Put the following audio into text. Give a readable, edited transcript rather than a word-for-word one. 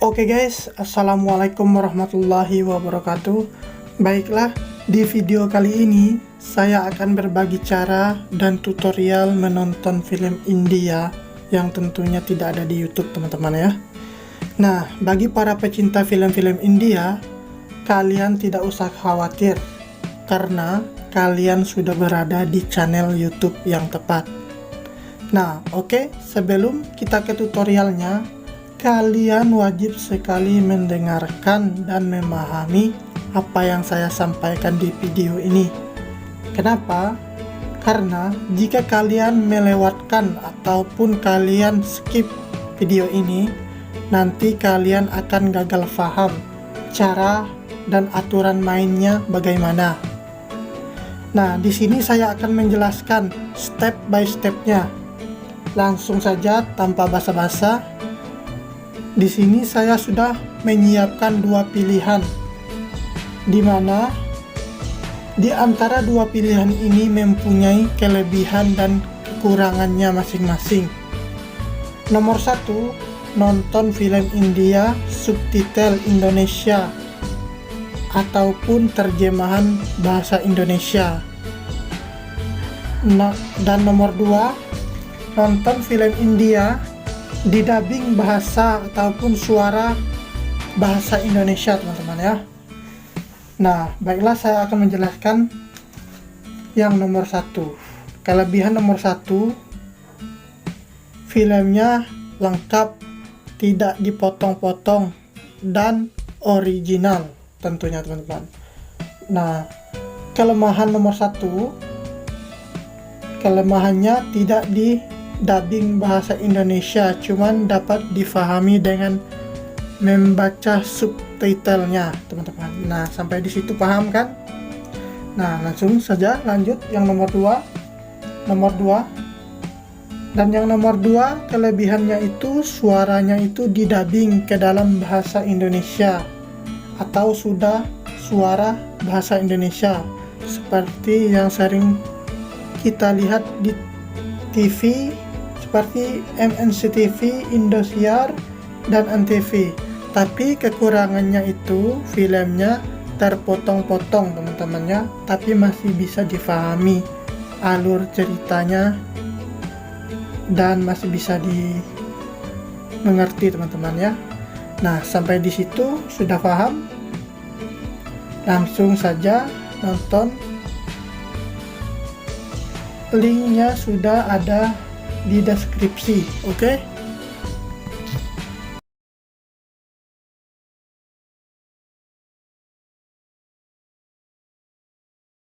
Oke guys, assalamualaikum warahmatullahi wabarakatuh. Baiklah, di video kali ini saya akan berbagi cara dan tutorial menonton film India yang tentunya tidak ada di YouTube teman-teman ya. Nah, bagi para pecinta film-film India, kalian tidak usah khawatir karena kalian sudah berada di channel YouTube yang tepat. Nah, oke, sebelum kita ke tutorialnya, kalian wajib sekali mendengarkan dan memahami apa yang saya sampaikan di video ini. Kenapa? Karena jika kalian melewatkan ataupun kalian skip video ini, nanti kalian akan gagal paham cara dan aturan mainnya bagaimana. Nah, di sini saya akan menjelaskan step by stepnya. Langsung saja tanpa basa-basi. Di sini saya sudah menyiapkan dua pilihan, di mana di antara dua pilihan ini mempunyai kelebihan dan kekurangannya masing-masing. Nomor satu, nonton film India subtitle Indonesia ataupun terjemahan bahasa Indonesia. Nah, dan nomor dua, nonton film India didubbing bahasa ataupun suara bahasa Indonesia teman-teman ya. Nah, baiklah, saya akan menjelaskan yang nomor satu. Kelebihan nomor satu, filmnya lengkap, tidak dipotong-potong dan original tentunya teman-teman. Nah, kelemahan nomor satu, kelemahannya tidak di dubbing bahasa Indonesia, cuman dapat difahami dengan membaca subtitlenya teman-teman. Nah, sampai di situ paham kan? Nah, langsung saja lanjut yang nomor dua. Dan yang nomor dua, kelebihannya itu suaranya itu didubbing ke dalam bahasa Indonesia atau sudah suara bahasa Indonesia, seperti yang sering kita lihat di TV seperti MNC TV, Indosiar, dan Antv. Tapi kekurangannya itu filmnya terpotong-potong teman-temannya, tapi masih bisa difahami alur ceritanya dan masih bisa dimengerti teman-teman ya. Nah, sampai di situ sudah paham? Langsung saja nonton. Linknya sudah ada di deskripsi, oke?